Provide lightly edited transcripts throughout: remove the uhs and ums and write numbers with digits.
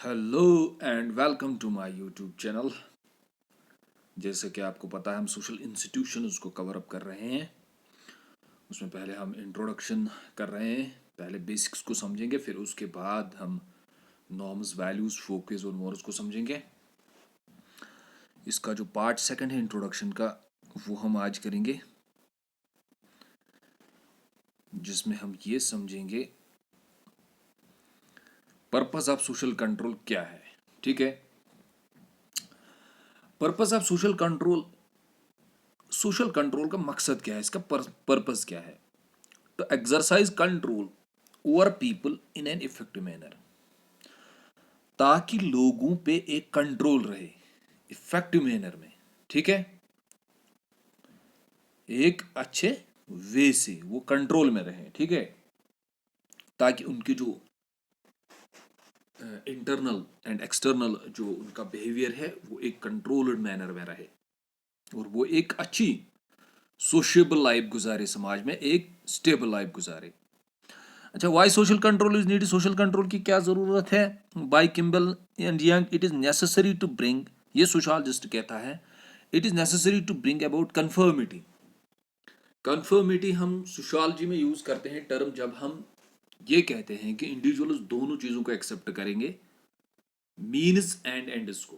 Hello and welcome to my YouTube channel. जैसे कि आपको पता है हम सोशल इंस्टीट्यूशंस को कवर अप कर रहे हैं। उसमें पहले हम इंट्रोडक्शन कर रहे हैं, पहले बेसिक्स को समझेंगे, फिर उसके बाद हम नॉर्म्स, वैल्यूज़, फोकस और मोरल्स को समझेंगे। इसका जो पार्ट सेकंड है इंट्रोडक्शन का, वो हम आज करेंगे, जिसमें हम ये समझेंगे पर्पस ऑफ सोशल कंट्रोल क्या है। ठीक है, पर्पस ऑफ सोशल कंट्रोल का मकसद क्या है, इसका पर्पस क्या है। तो exercise control over people in an effective manner, ताकि लोगों पे एक कंट्रोल रहे इफेक्टिव मैनर में। ठीक है, एक अच्छे वे से वो कंट्रोल में रहे। ठीक है, ताकि उनकी जो इंटरनल एंड एक्सटर्नल जो उनका बिहेवियर है वो एक कंट्रोल्ड मैनर में रहे और वो एक अच्छी सोशेबल लाइफ गुजारे, समाज में एक स्टेबल लाइफ गुजारे। अच्छा, why social control is needed, social control की क्या जरूरत है। By Kimball and Young, it is necessary to bring, ये सोशलॉजिस्ट कहता है, it is necessary to bring about conformity. Conformity हम सोशलॉजी में यूज करते हैं टर्म जब हम ये कहते हैं कि इंडिविजुअल्स दोनों चीजों को एक्सेप्ट करेंगे, मीन्स एंड एंड्स को,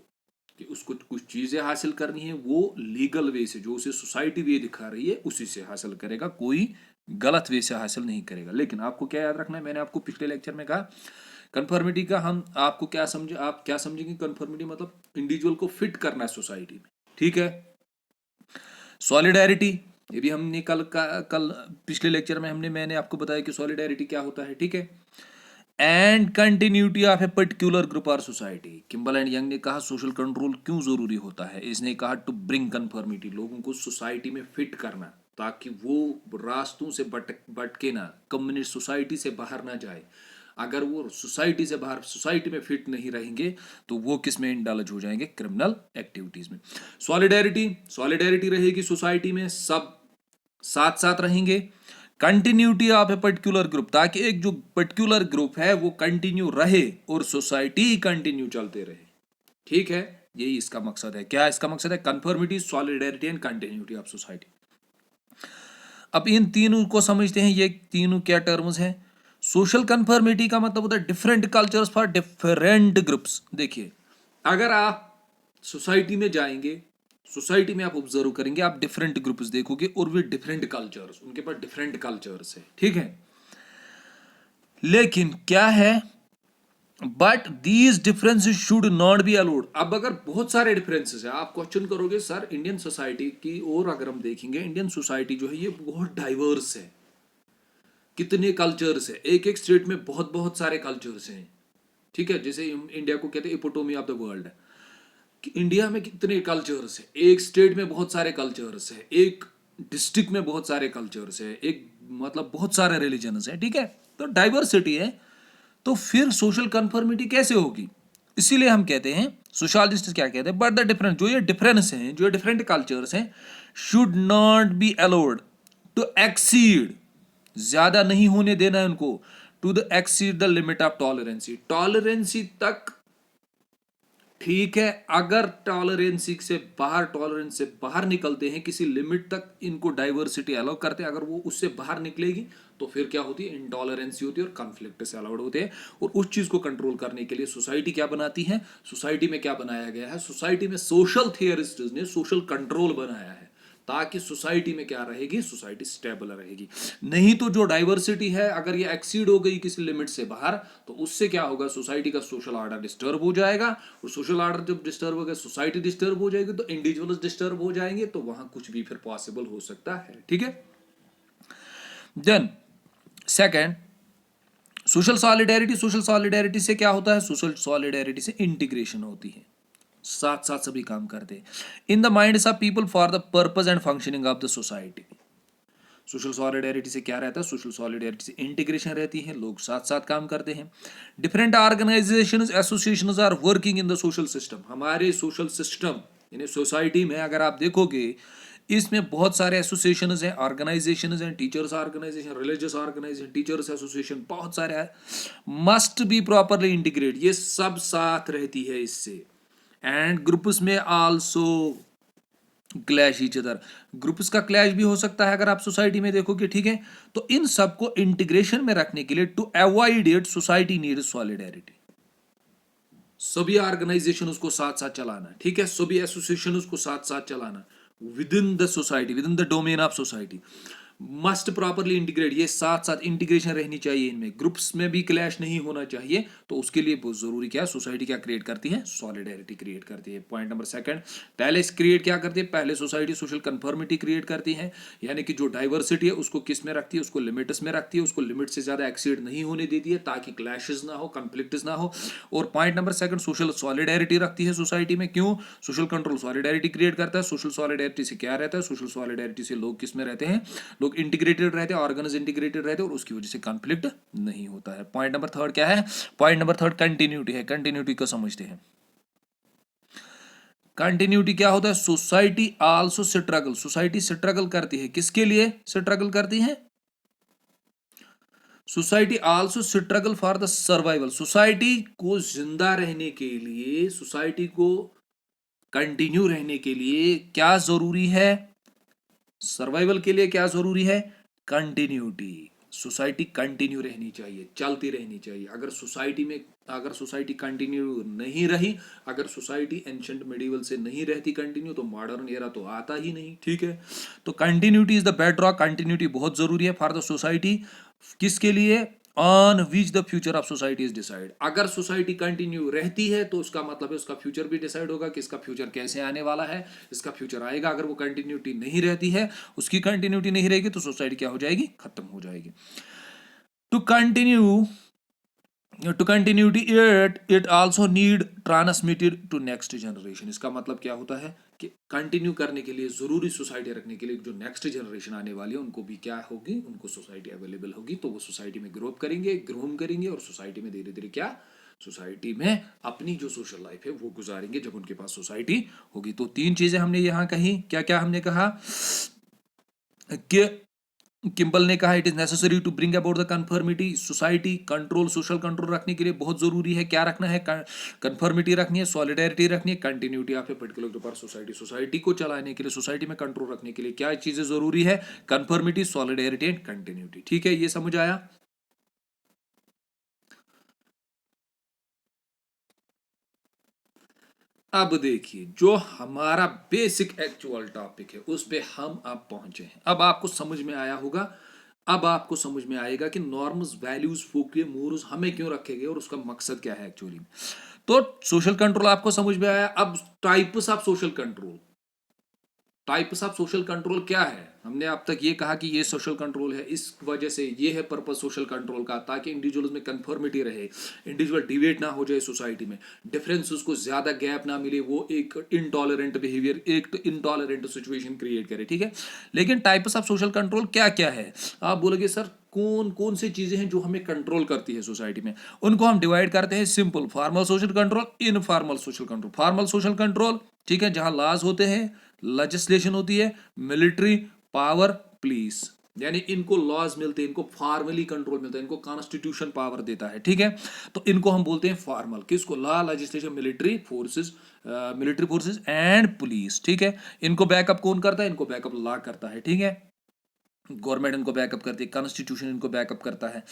कि उसको कुछ चीजें हासिल करनी है, वो लीगल वे से, जो उसे सोसाइटी वे दिखा रही है उसी से हासिल करेगा, कोई गलत वे से हासिल नहीं करेगा। लेकिन आपको क्या याद रखना है, मैंने आपको पिछले लेक्चर में कहा कन्फर्मिटी का हम आपको क्या समझे, आप क्या समझेंगे कन्फर्मिटी मतलब इंडिविजुअल को फिट करना है सोसाइटी में। ठीक है, सॉलिडेरिटी, ये भी हमने कल पिछले लेक्चर में मैंने आपको बताया कि सॉलिडेरिटी क्या होता है। ठीक है, and continuity of a particular group और सोसाइटी। किम्बल एंड यंग ने कहा सोशल कंट्रोल क्यों जरूरी होता है, इसने कहा टू ब्रिंग कन्फर्मिटी, लोगों को सोसाइटी में फिट करना, ताकि वो रास्तों से भटके ना, कम्युनिस्ट सोसाइटी से बाहर ना जाए। अगर वो सोसाइटी से बाहर, सोसाइटी में फिट नहीं रहेंगे तो वो किस में इंडल्ज हो जाएंगे, क्रिमिनल एक्टिविटीज में। सॉलिडेरिटी रहेगी सोसाइटी में, सब साथ साथ रहेंगे। Continuity of a particular group, ताकि एक जो पर्टिकुलर ग्रुप है वो कंटिन्यू रहे और सोसाइटी कंटिन्यू चलते रहे। ठीक है, यही इसका मकसद है। क्या इसका मकसद है, conformity, solidarity and continuity of society. अब इन तीनों को समझते हैं, ये तीनों क्या टर्म्स हैं। सोशल कंफर्मिटी का मतलब होता है different cultures for different groups. देखिए, अगर आप सोसाइटी में जाएंगे, सोसाइटी में आप ऑब्जर्व करेंगे, आप डिफरेंट ग्रुप्स देखोगे और वे डिफरेंट कल्चर्स, उनके पास डिफरेंट कल्चर्स है। ठीक है, लेकिन क्या है, but these differences should not be allowed. अब अगर बहुत सारे डिफरेंसेस है, आप क्वेश्चन करोगे सर इंडियन सोसाइटी की, और अगर हम देखेंगे इंडियन सोसाइटी जो है ये बहुत डाइवर्स है, कितने कल्चर्स है, एक एक स्टेट में बहुत बहुत सारे कल्चर्स हैं। ठीक है, जैसे इंडिया को कहते हैं इपोटोमी ऑफ द वर्ल्ड, कि इंडिया में कितने कल्चर्स है, एक स्टेट में बहुत सारे कल्चर्स है, एक डिस्ट्रिक्ट में बहुत सारे कल्चर्स है, एक मतलब बहुत सारे रिलीजन्स है। ठीक है, तो डाइवर्सिटी है, तो फिर सोशल कन्फर्मिटी कैसे होगी। इसीलिए हम कहते हैं, सोशलॉजिस्ट क्या कहते हैं, बट द डिफरेंस, जो ये डिफरेंस हैं, जो डिफरेंट कल्चर्स हैं, should not be allowed to exceed, ज्यादा नहीं होने देना है उनको, to the exceed the limit of tolerancy, tolerancy तक। ठीक है, अगर टॉलरेंस से बाहर निकलते हैं, किसी लिमिट तक इनको डाइवर्सिटी अलाउ करते हैं, अगर वो उससे बाहर निकलेगी तो फिर क्या होती है, इंटॉलरेंसी होती है और कॉन्फ्लिक्ट से अलाउड होते हैं। और उस चीज को कंट्रोल करने के लिए सोसाइटी क्या बनाती है, सोसाइटी में क्या बनाया गया है, सोसाइटी में सोशल थियरिस्ट ने सोशल कंट्रोल बनाया है, ताकि सोसाइटी में क्या रहेगी, सोसाइटी स्टेबल रहेगी। नहीं तो जो डाइवर्सिटी है, अगर ये एक्सीड हो गई किसी लिमिट से बाहर, तो उससे क्या होगा, सोसाइटी का सोशल ऑर्डर डिस्टर्ब हो जाएगा, और सोशल ऑर्डर जब डिस्टर्ब होगा, सोसाइटी डिस्टर्ब हो जाएगी, तो इंडिविजुअल्स डिस्टर्ब हो जाएंगे, तो वहां कुछ भी फिर पॉसिबल हो सकता है। ठीक है, देन सेकेंड, सोशल सॉलिडेरिटी से क्या होता है, सोशल सॉलिडेरिटी से इंटीग्रेशन होती है, साथ साथ सभी काम करते हैं in the minds of people for the purpose and functioning of the society. Social solidarity से क्या रहता है, सोशल सॉलिडेरिटी से इंटीग्रेशन रहती है, लोग साथ साथ काम करते हैं। Different organisations, associations are working in the social system, हमारे सोशल सिस्टम यानी सोसाइटी में अगर आप देखोगे, इसमें बहुत सारे एसोसिएशंस हैं, ऑर्गेनाइजेशंस हैं, teachers organisation, religious organisation, teachers association, बहुत सारे हैं, मस्ट बी प्रॉपरली इंटीग्रेट, ये सब साथ रहती है इससे। एंड ग्रुप्स में also clash each other, groups का क्लैश भी हो सकता है अगर आप सोसाइटी में देखोगे, ठीक है। तो इन सबको इंटीग्रेशन में रखने के लिए, to avoid it, society need solidarity, सभी ऑर्गेनाइजेशन उसको साथ साथ चलाना, ठीक है, सभी एसोसिएशन उसको साथ साथ चलाना with in the society, with in the domain of society, must properly integrate, ये साथ साथ इंटीग्रेशन रहनी चाहिए इनमें, ग्रुप्स में भी क्लैश नहीं होना चाहिए। तो उसके लिए बहुत जरूरी क्या है, सोसाइटी क्या क्रिएट करती है, सॉलिडेरिटी क्रिएट करती है। पॉइंट नंबर सेकंड, पहले क्रिएट क्या करती है, पहले सोसाइटी सोशल कन्फर्मिटी क्रिएट करती है, यानी कि जो डाइवर्सिटी है उसको किस में रखती है, उसको लिमिट्स में रखती है, उसको लिमिट से ज्यादा एक्सीड नहीं होने देती है ताकि क्लैशेस ना हो, कंफ्लिक्ट्स ना हो। और point number second, social solidarity रखती है सोसाइटी में, क्यों, सोशल कंट्रोल सॉलिडेरिटी क्रिएट करता है। सोशल सॉलिडेरिटी से क्या रहता है, सोशल सॉलिडेरिटी से लोग किस में रहते हैं, लोग इंटीग्रेटेड रहते हैं, ऑर्गन्स इंटीग्रेटेड रहते हैं और उसकी वजह से कॉन्फ्लिक्ट नहीं होता है। पॉइंट नंबर थर्ड क्या है, पॉइंट नंबर थर्ड कंटिन्यूटी है। कंटिन्यूटी को समझते हैं, कंटिन्यूटी क्या होता है, society also struggle, society struggle करती है, किसके लिए स्ट्रगल करती है, society also struggle for the survival, society को जिंदा रहने के लिए, सोसाइटी को कंटिन्यू रहने के लिए क्या जरूरी है, सर्वाइवल के लिए क्या जरूरी है, कंटिन्यूटी, सोसाइटी कंटिन्यू रहनी चाहिए, चलती रहनी चाहिए। अगर सोसाइटी में, अगर सोसाइटी कंटिन्यू नहीं रही, अगर सोसाइटी एंशिएंट मिडिवल से नहीं रहती कंटिन्यू, तो मॉडर्न एरा तो आता ही नहीं, ठीक है। तो continuity is the bedrock, continuity बहुत जरूरी है फॉर द सोसाइटी, किसके लिए, on which the future of society is decide. अगर सोसाइटी कंटिन्यू रहती है तो उसका मतलब है उसका फ्यूचर भी डिसाइड होगा कि इसका फ्यूचर कैसे आने वाला है, इसका फ्यूचर आएगा। अगर वो कंटिन्यूटी नहीं रहती है, उसकी कंटिन्यूटी नहीं रहेगी, तो सोसाइटी क्या हो जाएगी, खत्म हो जाएगी। To continue, to continuity it also need transmitted to next generation, इसका मतलब क्या होता है कि कंटिन्यू करने के लिए, जरूरी सोसाइटी रखने के लिए, जो नेक्स्ट जनरेशन आने वाली है उनको भी क्या होगी, उनको सोसाइटी अवेलेबल होगी, तो वो सोसाइटी में ग्रो करेंगे, ग्रोम करेंगे और सोसाइटी में धीरे धीरे क्या, सोसाइटी में अपनी जो सोशल लाइफ है वो गुजारेंगे जब उनके पास सोसाइटी होगी। तो तीन चीजें हमने यहां कही, क्या क्या हमने कहा कि किम्बल ने कहा it is necessary to bring about the conformity, society control, social control रखने के लिए बहुत जरूरी है, क्या रखना है, कन्फर्मिटी रखनी है, सॉलिडेरिटी रखनी है, continuity of a particular group of society, society को चलाने के लिए, सोसाइटी में कंट्रोल रखने के लिए क्या चीजें जरूरी है, कन्फर्मिटी, सॉलिडेरिटी एंड कंटिन्यूटी, ठीक है, ये समझ आया। अब देखिए, जो हमारा बेसिक एक्चुअल टॉपिक है उस पे हम अब पहुंचे हैं, अब आपको समझ में आया होगा, अब आपको समझ में आएगा कि नॉर्म्स, वैल्यूज, फोकलियर मोरल्स हमें क्यों रखे गए और उसका मकसद क्या है एक्चुअली। तो सोशल कंट्रोल आपको समझ में आया। अब types of social control, types of social control क्या है, हमने अब तक ये कहा कि ये सोशल कंट्रोल है, इस वजह से ये है पर्पस सोशल कंट्रोल का, ताकि इंडिविजुअल्स में कंफर्मिटी रहे, इंडिविजुअल डिवेट ना हो जाए सोसाइटी में, डिफरेंसेस को ज्यादा गैप ना मिले, वो एक इनटॉलरेंट बिहेवियर, एक तो इनटॉलरेंट सिचुएशन क्रिएट करे, ठीक है। लेकिन टाइप्स ऑफ सोशल कंट्रोल क्या क्या है, आप बोलोगे सर कौन कौन सी चीजें हैं जो हमें कंट्रोल करती है सोसाइटी में, उनको हम डिवाइड करते हैं, simple formal social control, informal social control. Formal social control, ठीक है, जहां लॉज होते हैं, लेजिस्लेशन होती है, मिलिट्री पावर, पुलिस, यानी इनको लॉज मिलते हैं, इनको फॉर्मली कंट्रोल मिलता है, इनको कॉन्स्टिट्यूशन पावर देता है, ठीक है। तो इनको हम बोलते हैं फॉर्मल, किसको, law, legislation, military forces and police, ठीक है। इनको बैकअप कौन करता है, इनको बैकअप लॉ करता है, ठीक है, गवर्नमेंट इनको बैकअप करती है, कॉन्स्टिट्यूशन इनको बैकअप करता है।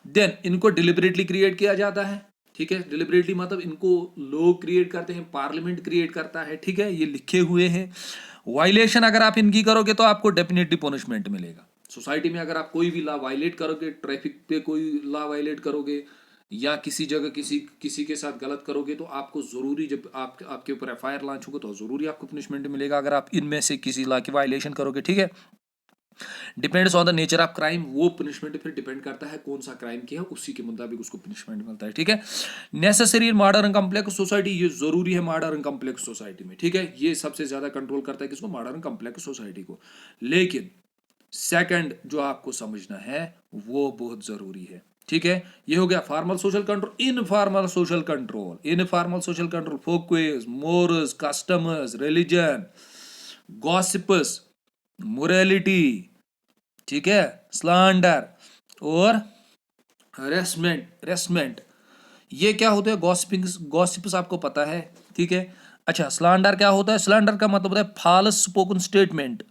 देन इनको डिलिबरेटली क्रिएट किया जाता है, ठीक है, डिलिबरेटली मतलब इनको लोग क्रिएट करते हैं, पार्लियामेंट क्रिएट करता है, ठीक है, ये लिखे हुए हैं। वायलेशन अगर आप इनकी करोगे तो आपको डेफिनेटली पनिशमेंट मिलेगा। सोसाइटी में अगर आप कोई भी लॉ वायलेट करोगे, ट्रैफिक पे कोई लॉ वायलेट करोगे या किसी जगह किसी किसी के साथ गलत करोगे, तो आपको जरूरी, जब आपके ऊपर एफआईआर लॉन्च होगा तो जरूरी आपको पनिशमेंट मिलेगा अगर आप इनमें से किसी लॉ की वायलेशन करोगे, ठीक है। Depends on the nature of crime, वो पनिशमेंट फिर डिपेंड करता है कौन सा क्राइम किया है, उसी के मुताबिक उसको पनिशमेंट मिलता है, ठीक है। Necessary in modern complex society, ये जरूरी है मॉडर्न कॉम्प्लेक्स सोसाइटी में, ठीक है, ये सबसे ज्यादा कंट्रोल करता है किसको, मॉडर्न कॉम्प्लेक्स सोसाइटी को। लेकिन सेकंड जो आपको समझना है वो बहुत जरूरी है, ठीक है। ये हो गया formal social control. Informal social control, informal social control, Folkways, morals, customers, religion, gossips, morality, ठीक है, स्लैंडर और रेस्टमेंट। ये क्या होते हैं? गॉसिप्स आपको पता है, ठीक है। अच्छा, स्लैंडर क्या होता है? स्लैंडर का मतलब होता है फॉल्स स्पोकन स्टेटमेंट,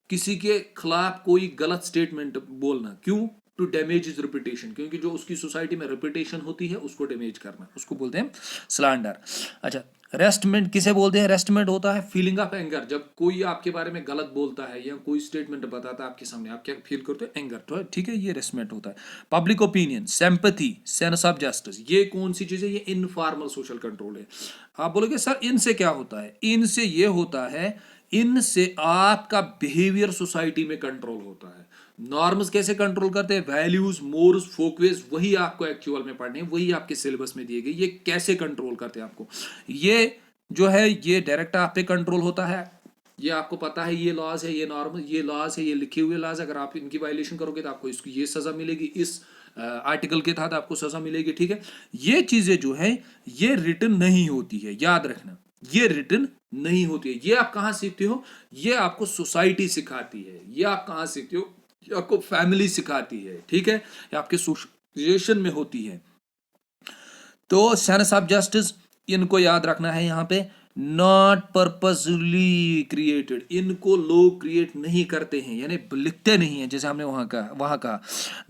किसी के खिलाफ कोई गलत स्टेटमेंट बोलना। क्यों? टू डैमेज इज रेपुटेशन, क्योंकि जो उसकी सोसाइटी में रेपुटेशन होती है उसको डैमेज करना, उसको बोलते हैं स्लैंडर। अच्छा, रेस्टमेंट किसे बोलते हैं? रेस्टमेंट होता है फीलिंग ऑफ एंगर, जब कोई आपके बारे में गलत बोलता है या कोई स्टेटमेंट बताता है आपके सामने, आप क्या फील करते हो? एंगर, तो ठीक है, ये रेस्टमेंट होता है। Public opinion, sympathy, sense of justice, ये कौन सी चीज है? ये इनफॉर्मल सोशल कंट्रोल है। आप बोलोगे सर इनसे क्या होता है? इनसे ये होता है, इनसे आपका बिहेवियर सोसाइटी में कंट्रोल होता है। नॉर्म्स कैसे कंट्रोल करते हैं? वैल्यूज, मोरल्स, फोकवेज, वही आपको एक्चुअल में पढ़ने, वही आपके सिलेबस में दिए गए। ये कैसे कंट्रोल करते हैं आपको? ये जो है ये डायरेक्ट आप पे कंट्रोल होता है। ये आपको पता है, ये लॉज है, ये नॉर्म, ये लॉज है, ये लिखे हुए लॉज, अगर आप इनकी वायलेशन करोगे तो आपको इसकी ये सजा मिलेगी, इस आर्टिकल के तहत आपको सजा मिलेगी, ठीक है। ये चीजें जो है ये रिटन नहीं होती है, याद रखना, ये रिटन नहीं होती है। ये आप कहां सीखते हो? ये आपको सोसाइटी सिखाती है। ये आप कहां सीखते हो? ये आपको फैमिली सिखाती है, ठीक है, ये आपके सोशलाइजेशन में होती है। तो सेंस ऑफ जस्टिस, इनको याद रखना है यहाँ पे, नॉट पर्पसली क्रिएटेड, इनको लोग क्रिएट नहीं करते हैं, यानी लिखते नहीं है, जैसे हमने वहां कहा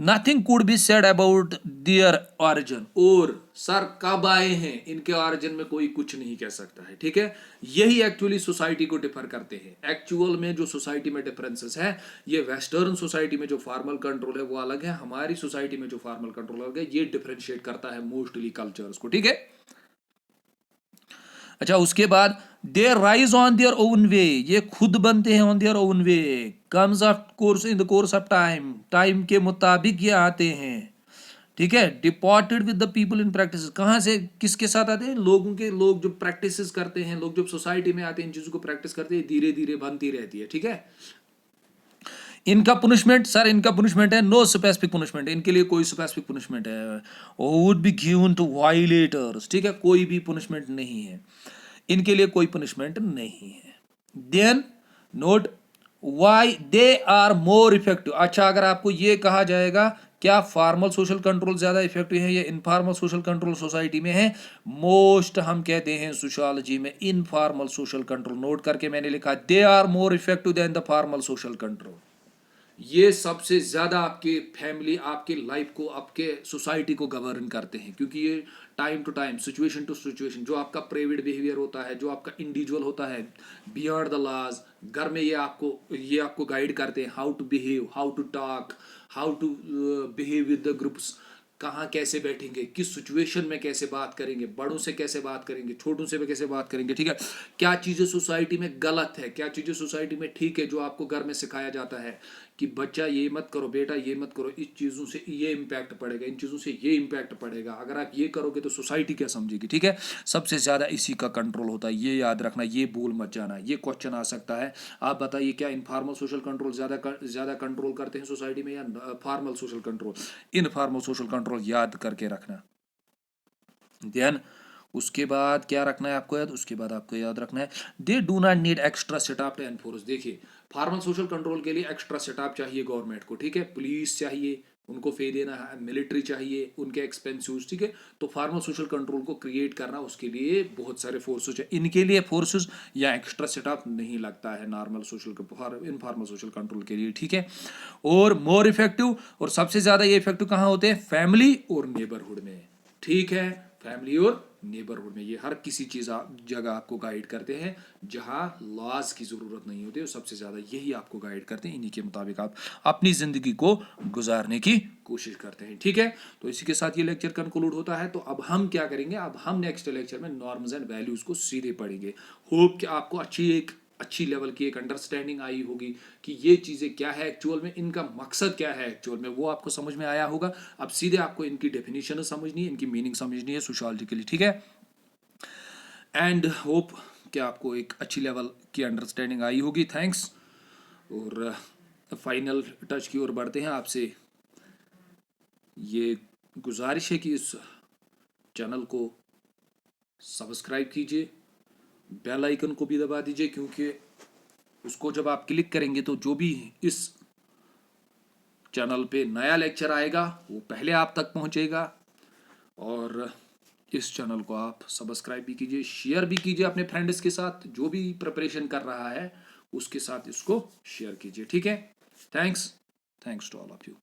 nothing could be said about their origin, और सर कब आए हैं, इनके ऑरिजिन में कोई कुछ नहीं कह सकता है, ठीक है। यही एक्चुअली सोसाइटी को डिफर करते हैं। एक्चुअल में जो सोसाइटी में डिफरेंसेस है, ये वेस्टर्न सोसाइटी में जो फॉर्मल कंट्रोल है वो अलग है, हमारी सोसाइटी में जो फॉर्मल कंट्रोल अलग है, ये डिफरेंशिएट करता है मोस्टली कल्चर्स को, ठीक है। अच्छा, उसके बाद they rise on their own way, ये खुद बनते हैं on their own way, comes of course in the course of time, time के मुताबिक ये आते हैं, ठीक है। Deported with the people in practice, कहाँ से किसके साथ आते हैं? लोगों के, लोग जो प्रैक्टिस करते हैं, लोग जब सोसाइटी में आते हैं इन चीजों को प्रैक्टिस करते हैं, धीरे धीरे बनती रहती है, ठीक है। इनका पुनिशमेंट, सर इनका पुनिशमेंट है नो स्पेसिफिक पुनिशमेंट, इनके लिए कोई स्पेसिफिक पुनिशमेंट है, would be given to violators, ठीक है, कोई भी पुनिशमेंट नहीं है, इनके लिए कोई पनिशमेंट नहीं है। Then note why they are more effective. अच्छा, अगर आपको ये कहा जाएगा क्या फॉर्मल सोशल कंट्रोल ज्यादा इफेक्टिव है या इनफॉर्मल सोशल कंट्रोल सोसाइटी में है? मोस्ट हम कहते हैं सोशियोलॉजी में इनफॉर्मल सोशल कंट्रोल, नोट करके मैंने लिखा they are more effective than the formal social control. ये सबसे ज्यादा आपके फैमिली, आपके लाइफ को, आपके सोसाइटी को गवर्न करते हैं, क्योंकि ये time to time, situation to situation, जो आपका प्राइवेट बिहेवियर होता है, जो आपका इंडिविजुअल होता है बियॉन्ड द लॉज, घर में ये आपको गाइड करते हैं, how to behave, how to talk, how to behave with the groups, कहाँ कैसे बैठेंगे, किस सिचुएशन में कैसे बात करेंगे, बड़ों से कैसे बात करेंगे, छोटों से भी कैसे बात करेंगे, ठीक है। क्या चीज़ें सोसाइटी में गलत है, क्या चीज़ें सोसाइटी में ठीक है, जो आपको घर में सिखाया जाता है कि बच्चा ये मत करो, बेटा ये मत करो, इस चीज़ों से ये इम्पैक्ट पड़ेगा, इन चीज़ों से ये इम्पैक्ट पड़ेगा, अगर आप ये करोगे तो सोसाइटी क्या समझेगी, ठीक है। सबसे ज़्यादा इसी का कंट्रोल होता है, ये याद रखना, ये भूल मत जाना। ये क्वेश्चन आ सकता है, आप बताइए क्या इनफॉर्मल सोशल कंट्रोल ज़्यादा कंट्रोल करते हैं सोसाइटी में या formal social control? Informal social control याद करके रखना। देन उसके बाद क्या रखना है आपको याद? उसके बाद आपको याद रखना है they do not need extra setup to enforce. देखिए, फॉर्मल सोशल कंट्रोल के लिए एक्स्ट्रा सेटअप चाहिए गवर्नमेंट को, ठीक है, पुलिस चाहिए, उनको फे देना है, मिलिट्री चाहिए, उनके एक्सपेंसिव, ठीक है। तो फॉर्मल सोशल कंट्रोल को क्रिएट करना, उसके लिए बहुत सारे फोर्सेज है, इनके लिए फोर्सेज या एक्स्ट्रा सेटअप नहीं लगता है normal social informal social control के लिए, ठीक है। और मोर इफेक्टिव, और सबसे ज्यादा ये इफेक्टिव कहाँ होते हैं? फैमिली और नेबरहुड में, ठीक है, फैमिली और नेबरहुड में। ये हर किसी चीज जगह आपको गाइड करते हैं जहां लॉज की जरूरत नहीं होती, और सबसे ज्यादा यही आपको गाइड करते हैं, इन्हीं के मुताबिक आप अपनी जिंदगी को गुजारने की कोशिश करते हैं, ठीक है। तो इसी के साथ ये लेक्चर कंक्लूड होता है। तो अब हम क्या करेंगे? अब हम नेक्स्ट लेक्चर में नॉर्म्स एंड वैल्यूज को सीधे पढ़ेंगे। होप कि आपको अच्छी लेवल की एक अंडरस्टैंडिंग आई होगी कि ये चीज़ें क्या है एक्चुअल में, इनका मकसद क्या है एक्चुअल में, वो आपको समझ में आया होगा। अब सीधे आपको इनकी डेफिनेशन समझनी है, इनकी मीनिंग समझनी है सोशियोलॉजिकली, ठीक है। एंड होप कि आपको एक अच्छी लेवल की अंडरस्टैंडिंग आई होगी। थैंक्स। और फाइनल टच की ओर बढ़ते हैं। आपसे ये गुजारिश है कि इस चैनल को सब्सक्राइब कीजिए, बेल आइकन को भी दबा दीजिए, क्योंकि उसको जब आप क्लिक करेंगे तो जो भी इस चैनल पे नया लेक्चर आएगा वो पहले आप तक पहुंचेगा। और इस चैनल को आप सब्सक्राइब भी कीजिए, शेयर भी कीजिए अपने फ्रेंड्स के साथ, जो भी प्रिपरेशन कर रहा है उसके साथ इसको शेयर कीजिए। ठीक है, thanks to all of you.